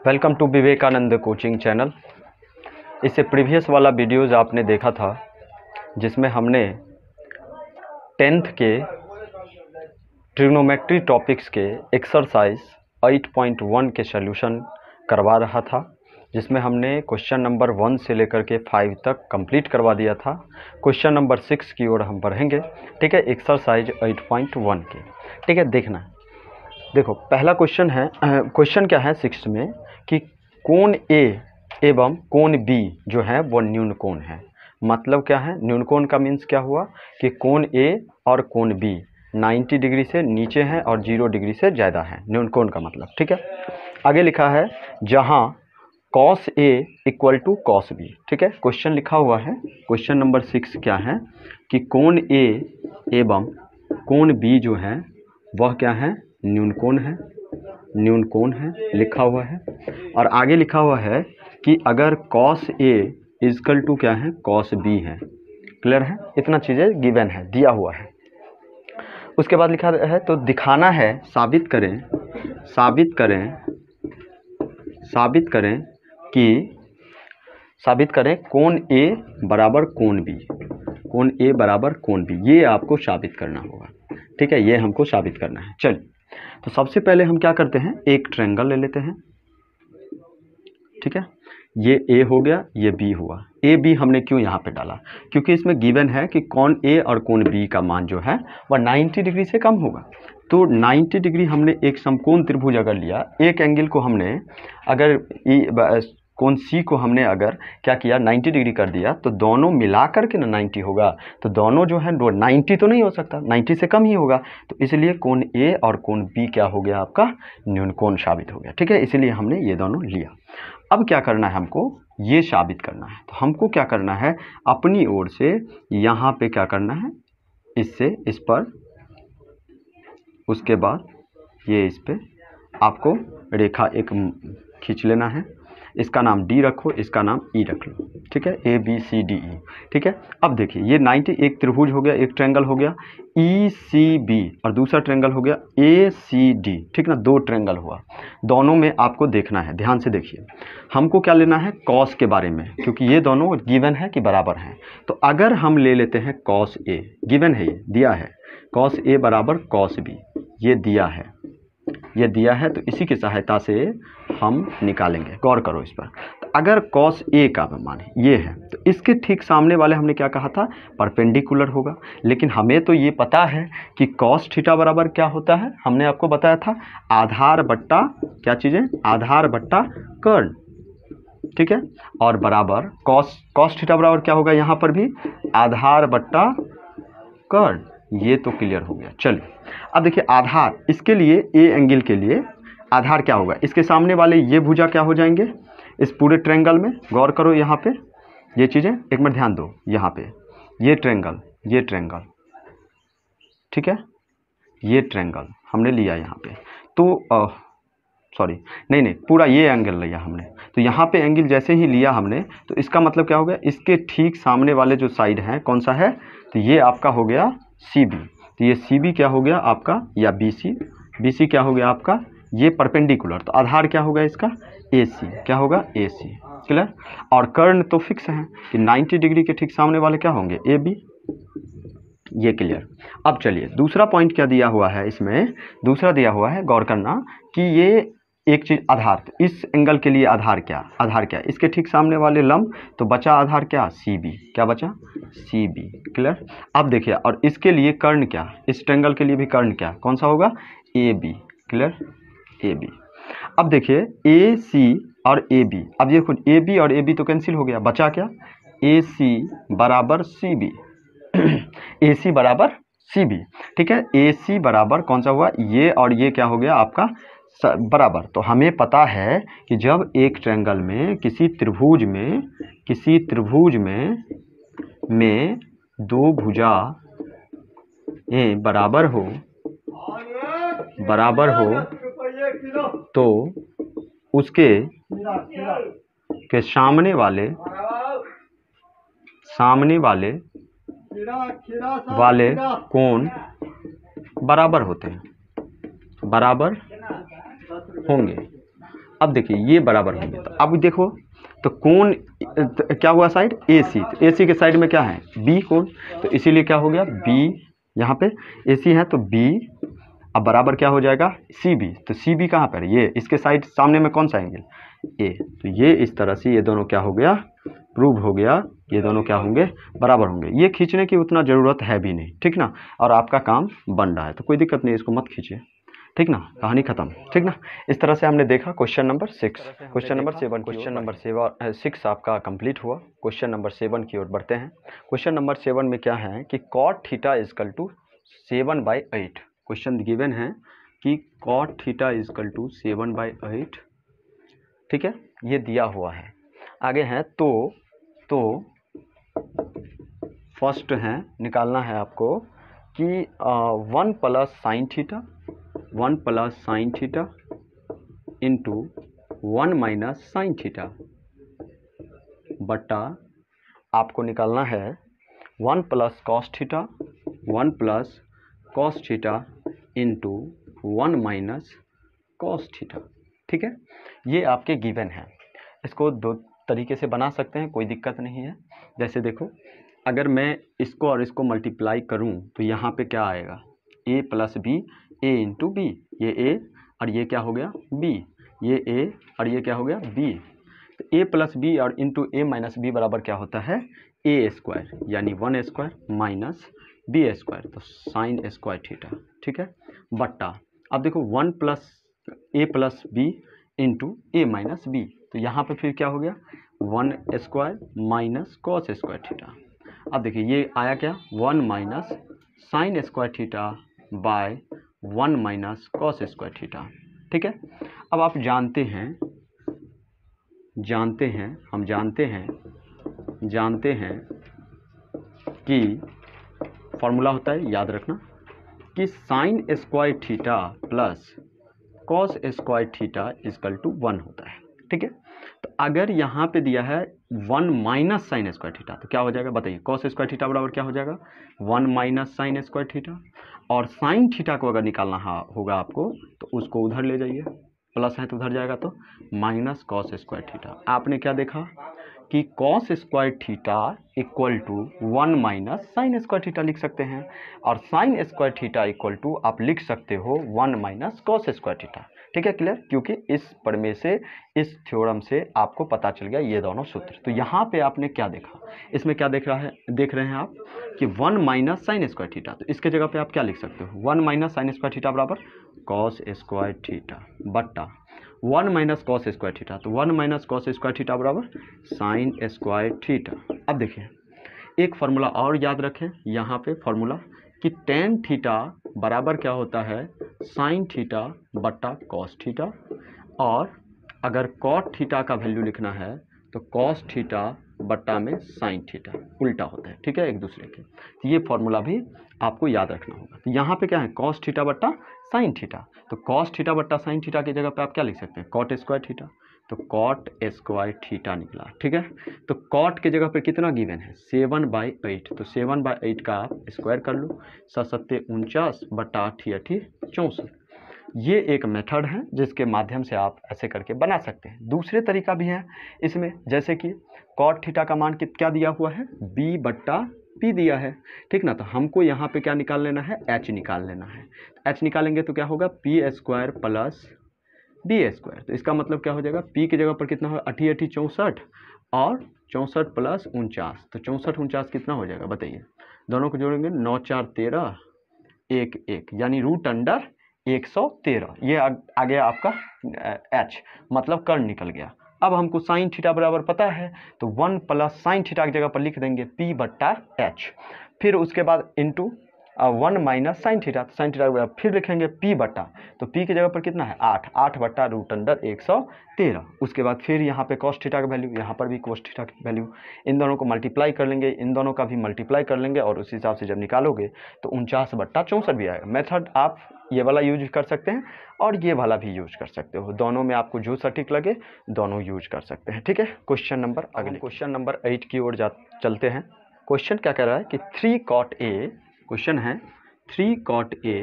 Welcome to Vivekananda coaching channel. इससे previous वाला videos आपने देखा था जिसमें हमने 10th के ट्रिग्नोमेट्री टॉपिक्स के एक्सरसाइज 8.1 के सॉल्यूशन करवा रहा था, जिसमें हमने क्वेश्चन नंबर 1 से लेकर के 5 तक कंप्लीट करवा दिया था। क्वेश्चन नंबर 6 की ओर हम बढ़ेंगे, ठीक है, एक्सरसाइज 8.1 के। ठीक है, देखना, देखो पहला क्वेश्चन है, क्वेश्चन क्या है 6 में कि कोण ए एवं कोण बी जो है वो न्यून कोण है। मतलब क्या है, न्यून कोण का मीन्स क्या हुआ कि कोण ए और कोण बी 90 डिग्री से नीचे हैं और 0 डिग्री से ज़्यादा है, न्यून कोण का मतलब। ठीक है, आगे लिखा है जहाँ cos A equal to cos B। ठीक है, क्वेश्चन लिखा हुआ है, क्वेश्चन नंबर 6 क्या है कि कोण A एवं कोण B जो है वह क्या है, न्यून कोण है, न्यून कोण है लिखा हुआ है। और आगे लिखा हुआ है कि अगर cos A इजकल टू क्या है, cos B है। क्लियर है, इतना चीज़ें गिवन है, दिया हुआ है। उसके बाद लिखा है तो दिखाना है, साबित करें कोण A बराबर कोण B, कोण A बराबर कोण B, ये आपको साबित करना होगा। ठीक है, ये हमको साबित करना है। चलिए, तो सबसे पहले हम क्या करते हैं, एक ट्रायंगल ले लेते हैं। ठीक है, ये A हो गया, ये B हुआ। ए बी हमने क्यों यहाँ पे डाला, क्योंकि इसमें गिवन है कि कोण A और कोण B का मान जो है वह 90 डिग्री से कम होगा। तो 90 डिग्री हमने एक समकोण त्रिभुज अगर लिया, एक एंगल को हमने अगर कोण C को हमने अगर क्या किया 90 डिग्री कर दिया, तो दोनों मिला करके ना 90 होगा। तो दोनों जो है 90 तो नहीं हो सकता, 90 से कम ही होगा। तो इसलिए कोण A और कोण B क्या हो गया, आपका न्यून कोण साबित हो गया। ठीक है, इसलिए हमने ये दोनों लिया। अब क्या करना है, हमको ये साबित करना है। तो हमको क्या करना है, अपनी ओर से यहाँ पे क्या करना है, इससे इस पर, उसके बाद ये इस पे आपको रेखा एक खींच लेना है। इसका नाम D रखो, इसका नाम E रख लो। ठीक है, ABCDE। ठीक है, अब देखिए ये 90 एक त्रिभुज हो गया, एक ट्रायंगल हो गया ECB और दूसरा ट्रायंगल हो गया ACD। ठीक ना, दो ट्रायंगल हुआ। दोनों में आपको देखना है, ध्यान से देखिए, हमको क्या लेना है, कॉस के बारे में, क्योंकि ये दोनों गिवन है कि बराबर हैं। तो अगर हम ले लेते हैं कॉस A, गिवन है, ये दिया है कॉस A बराबर कॉस B, ये दिया है, तो इसी की सहायता से हम निकालेंगे। गौर करो इस पर। तो अगर cos A का मान ये है, तो इसके ठीक सामने वाले हमने क्या कहा था, परपेंडिकुलर होगा। लेकिन हमें तो ये पता है कि cos थीटा बराबर क्या होता है, हमने आपको बताया था आधार बट्टा क्या चीज़ें, आधार बट्टा कर्ण। ठीक है, और बराबर cos थीटा बराबर क्या होगा, यहाँ पर भी आधार बट्टा कर्ण। ये तो क्लियर हो गया। चलिए, अब देखिए आधार, इसके लिए ए एंगल के लिए आधार क्या होगा, इसके सामने वाले ये भुजा क्या हो जाएंगे इस पूरे ट्रायंगल में। गौर करो यहाँ पे ये चीज़ें, एक मिनट ध्यान दो, यहाँ पे ये ट्रायंगल, ठीक है, ये ट्रायंगल हमने लिया यहाँ पे, तो सॉरी नहीं पूरा ये एंगल लिया हमने। तो यहाँ पे एंगल जैसे ही लिया हमने, तो इसका मतलब क्या हो गया, इसके ठीक सामने वाले जो साइड हैं कौन सा है, तो ये आपका हो गया CB। तो ये CB क्या हो गया आपका, या BC क्या हो गया आपका, ये परपेंडिकुलर। तो आधार क्या होगा इसका, AC, क्या होगा AC। क्लियर, और कर्ण तो फिक्स है कि 90 डिग्री के ठीक सामने वाले क्या होंगे, AB। ये क्लियर। अब चलिए दूसरा पॉइंट क्या दिया हुआ है इसमें, दूसरा दिया हुआ है, गौर करना कि ये एक चीज आधार, इस एंगल के लिए आधार क्या, इसके ठीक सामने वाले लंब, तो बचा आधार क्या, CB, क्या बचा, CB। क्लियर। अब देखिए, और इसके लिए कर्ण क्या, इस ट्रायंगल के लिए भी कर्ण क्या, कौन सा होगा, AB। Clear, AB। अब देखिए AC और AB, अब ये खुद AB और AB तो कैंसिल हो गया, बचा क्या, AC बराबर CB। AC बराबर CB। ठीक है, AC बराबर कौन सा हुआ, ये और ये क्या हो गया आपका बराबर। तो हमें पता है कि जब एक ट्रायंगल में किसी त्रिभुज में दो भुजा बराबर हो तो उसके सामने वाले कोण बराबर होते हैं, बराबर होंगे। अब देखिए ये बराबर होंगे, तो अब देखो तो कोण क्या हुआ साइड ए सी, तो ए सी के साइड में क्या है बी कोण, तो इसीलिए क्या हो गया बी, यहाँ पे ए सी है तो बी, अब बराबर क्या हो जाएगा सी बी, तो सी बी कहाँ पर, ये इसके साइड सामने में कौन सा एंगल ए, तो ये इस तरह से ये दोनों क्या हो गया प्रूव हो गया, ये दोनों क्या होंगे बराबर होंगे। ये खींचने की उतना ज़रूरत है भी नहीं, ठीक ना, और आपका काम बन रहा है तो कोई दिक्कत नहीं, इसको मत खींचिए, ठीक ना, कहानी खत्म, ठीक ना। इस तरह से हमने देखा question number 6, question number 7, question number 6 आपका कंप्लीट हुआ। क्वेश्चन नंबर 7 की ओर बढ़ते हैं। क्वेश्चन नंबर 7 में क्या है कि cot theta is equal to 7/8, question given है कि कॉट थीटा इजकल टू 7/8, ठीक है, ये दिया हुआ है। आगे है तो फर्स्ट है निकालना है आपको कि 1 plus sine theta, 1 plus sine theta into 1 minus sine theta बटा आपको निकालना है 1 plus cos theta, 1 plus cos theta into 1 minus cos theta, ठीक है। ये आपके गिवन है, इसको दो तरीके से बना सकते हैं, कोई दिक्कत नहीं है। जैसे देखो अगर मैं इसको और इसको मल्टीप्लाई करूं तो यहाँ पे क्या आएगा a plus B, A into B, ये a और ये क्या हो गया b, ये a और ये क्या हो गया b, तो a प्लस बी और इंटू a माइनस बी बराबर क्या होता है a स्क्वायर, यानी 1 स्क्वायर माइनस b स्क्वायर, तो साइन स्क्वायर थीटा, ठीक है, बट्टा अब देखो 1 plus a plus B into A minus B, तो यहाँ पे फिर क्या हो गया 1 square minus cos square theta. अब देखिए ये आया क्या 1 minus sine square theta by 1 minus cos square theta, ठीक है। अब आप जानते हैं हम जानते हैं कि फॉर्मूला होता है, याद रखना, कि sine square theta plus cos square theta is equal to 1 होता है, ठीक है। तो अगर यहाँ पे दिया है 1 माइनस साइन स्क्वायर थीटा तो क्या हो जाएगा बताइए, कॉस स्क्वायर थीटा बराबर क्या हो जाएगा 1 माइनस साइन स्क्वायर थीटा, और साइन थीटा को अगर निकालना होगा आपको तो उसको उधर ले जाइए, प्लस है तो उधर जाएगा तो माइनस कॉस स्क्वायर थीटा। आपने क्या देखा कि cos square theta equal to 1 minus sine square theta लिख सकते हैं, और sine square theta equal to आप लिख सकते हो 1 माइनस कॉस स्क्वायर थीटा, ठीक है, क्लियर, क्योंकि इस प्रमेय से, इस थ्योरम से आपको पता चल गया ये दोनों सूत्र। तो यहाँ पे आपने क्या देखा, इसमें क्या देख रहे हैं आप कि 1 माइनस साइन स्क्वायर थीटा, तो इसके जगह पे आप क्या लिख सकते हो 1 माइनस साइन स्क्वायर थीटा बराबर कॉस स्क्वायर थीटा बट्टा 1 माइनस कॉस स्क्वायर थीटा, तो 1 माइनस कॉस स्क्वायर थीटा बराबर साइन स्क्वायर थीटा। अब देखिए एक फार्मूला और याद रखें यहाँ पे फार्मूला कि टेन थीटा बराबर क्या होता है साइन थीटा बट्टा कॉस थीटा, और अगर कॉट थीटा का वैल्यू लिखना है तो कॉस थीटा बट्टा में साइन थीटा, उल्टा होता है, ठीक है, एक दूसरे के। तो ये फार्मूला भी आपको याद रखना होगा। तो यहाँ पे क्या है कॉस थीटा बट्टा साइन थीटा, तो कॉस थीटा बट्टा साइन थीटा की जगह पे आप क्या लिख सकते हैं कॉट स्क्वायर थीटा, तो कॉट स्क्वायर थीटा निकला, ठीक है। तो कॉट के जगह पे कितना गिवन है 7/8, तो 7/8 का आप स्क्वायर कर लो, 7 × 49 बटा 8 64। ये एक मेथड है जिसके माध्यम से आप ऐसे करके बना सकते हैं। दूसरे तरीका भी है इसमें, जैसे कि कॉट थीटा का मान क्या दिया हुआ है b/p दिया है, ठीक ना, तो हमको यहाँ पे क्या निकाल लेना है h निकाल लेना है। h निकालेंगे तो क्या होगा p square plus b square, तो इसका मतलब क्या हो जाएगा p की जगह पर कितना होगा 8 × 8 64 और 64 प्लस 49, तो 64 49 कितना हो जाएगा बताइए, दोनों को जोड़ेंगे 9 4 13 1 1, यानी √113। ये आ गया आपका h, मतलब कर्ण निकल गया। अब हमको साइन थीटा बराबर पता है तो 1 प्लस साइन थीटा की जगह पर लिख देंगे p/h, फिर उसके बाद इंटू 1 माइनस साइन थीटा, तो साइन थीटा के बराबर फिर लिखेंगे p बट्टा, तो p की जगह पर कितना है 8 बट्टा √113। उसके बाद फिर यहाँ पे कॉस थीटा का वैल्यू, यहाँ पर भी कॉस थीटा की वैल्यू, इन दोनों को मल्टीप्लाई कर लेंगे, इन दोनों का भी मल्टीप्लाई कर लेंगे, और उस हिसाब से जब निकालोगे तो 49/64 भी आएगा। मेथड आप ये वाला यूज कर सकते हैं और ये वाला भी यूज कर सकते हो, दोनों में आपको जो सटीक लगे दोनों यूज कर सकते हैं, ठीक है। क्वेश्चन नंबर 8 की ओर चलते हैं। क्वेश्चन क्या कह रहा है कि 3 cot A, क्वेश्चन है 3 cot A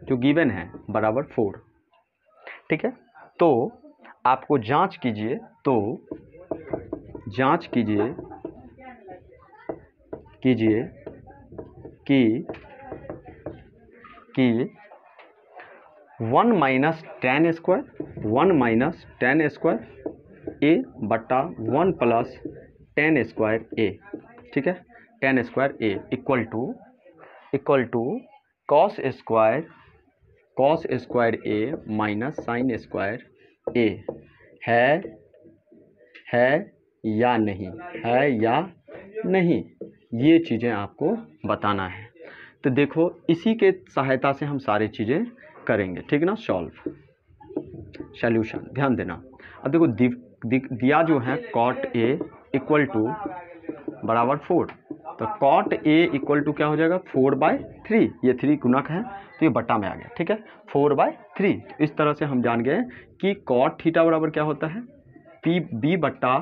जो गिवन है बराबर 4, ठीक है। तो आपको जांच कीजिए तो जांच कीजिए कि 1 माइनस टेन स्क्वायर ए बट्टा 1 प्लस टेन स्क्वायर ए, ठीक है, ten square A equal to cos square A minus sine square A है या नहीं, ये चीज़ें आपको बताना है। तो देखो इसी के सहायता से हम सारी चीज़ें करेंगे, ठीक ना। सॉल्यूशन ध्यान देना। अब देखो दिया जो है कॉट ए इक्वल टू बराबर 4, तो कॉट ए इक्वल टू क्या हो जाएगा 4/3, ये 3 गुणक है तो ये बट्टा में आ गया, ठीक है, 4/3। तो इस तरह से हम जान गए कि कॉट थीटा बराबर क्या होता है बी बट्टा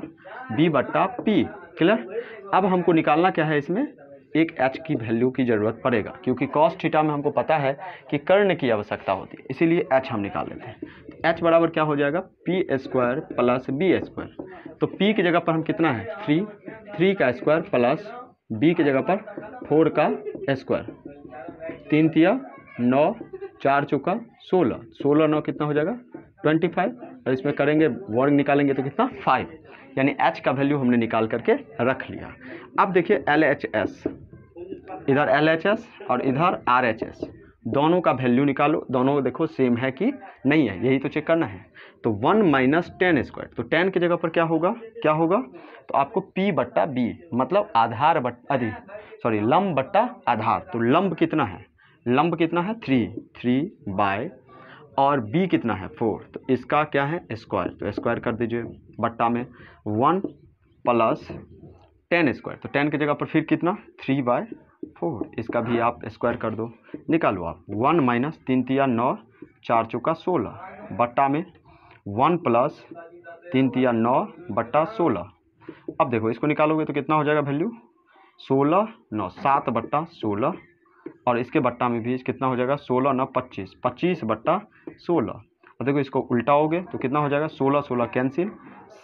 पी, क्लियर। अब हमको निकालना क्या है, इसमें एक एच की वैल्यू की ज़रूरत पड़ेगा, क्योंकि कॉस थीटा में हमको पता है कि कर्ण की आवश्यकता होती है, इसीलिए एच हम निकाल लेते हैं। एच बराबर क्या हो जाएगा P square plus B square. तो पी की जगह पर हम कितना है 3 का स्क्वायर प्लस बी की जगह पर 4 का स्क्वायर, 3 तिया 9, 4 चौका 16, 16 9 कितना हो जाएगा 25, और इसमें करेंगे वर्ग निकालेंगे तो कितना 5, यानी h का वैल्यू हमने निकाल करके रख लिया। अब देखिए LHS, इधर LHS और इधर RHS, दोनों का वैल्यू निकालो, दोनों देखो सेम है कि नहीं है, यही तो चेक करना है। तो 1 माइनस टेन स्क्वायर, तो 10 की जगह पर क्या होगा तो आपको P बट्टा B, मतलब आधार बट्टा लंब बट्टा आधार। तो लंब कितना है 3 बाय, और b कितना है 4, तो इसका क्या है स्क्वायर, तो स्क्वायर कर दीजिए बट्टा में 1 प्लस टेन स्क्वायर, तो 10 की जगह पर फिर कितना 3/4, इसका भी आप स्क्वायर कर दो, निकालो आप 1 माइनस 3 तिया 9, 4 चौका 16 बट्टा में 1 प्लस 3 तिया 9 बट्टा 16। अब देखो इसको निकालोगे तो कितना हो जाएगा वैल्यू 16 9 7 बट्टा 16, और इसके बट्टा में भी कितना हो जाएगा 16 9 25, 25 बट्टा 16। और देखो इसको उल्टाओगे तो कितना हो जाएगा 16 16 कैंसिल,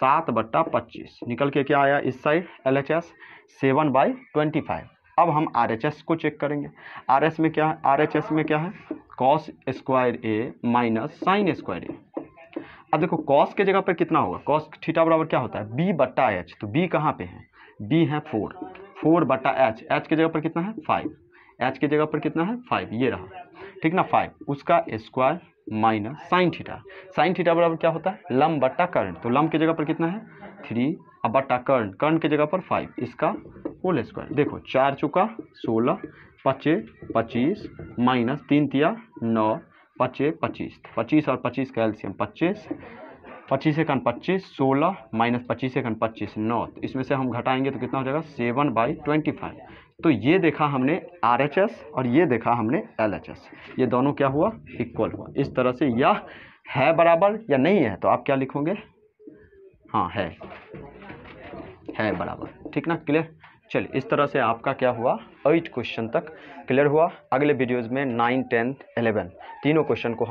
7 बट्टा 25 निकल के क्या आया इस साइड LHS 7/25। अब हम RHS को चेक करेंगे। RHS में क्या है cos square A minus sine square ए। अब देखो कॉस के जगह पर कितना होगा, कॉस थीटा बराबर क्या होता है b बट्टा एच, तो b कहाँ पे है b है 4 बट्टा एच, एच की जगह पर कितना है 5, एच की जगह पर कितना है 5, ये रहा, ठीक ना 5, उसका स्क्वायर माइनस साइन थीटा बराबर क्या होता है लंब बट्टा कर्ण, तो लंब की जगह पर कितना है 3 अब बट्टा कर्ण की जगह पर 5, इसका होल स्क्वायर। देखो 4 चौका 16, 25 माइनस 3 तिया 9, 25 और 25 का एलसीएम 25 एकन 25, 16 माइनस 25 एकन 25 9, तो इसमें से हम घटाएंगे तो कितना हो जाएगा 7/25। तो ये देखा हमने RHS और ये देखा हमने LHS, ये दोनों क्या हुआ इक्वल हुआ। इस तरह से यह है बराबर या नहीं है, तो आप क्या लिखोगे हाँ है बराबर, ठीक ना, क्लियर। चलिए इस तरह से आपका क्या हुआ 8 क्वेश्चन तक क्लियर हुआ। अगले वीडियोज़ में 9 10 11 तीनों क्वेश्चन को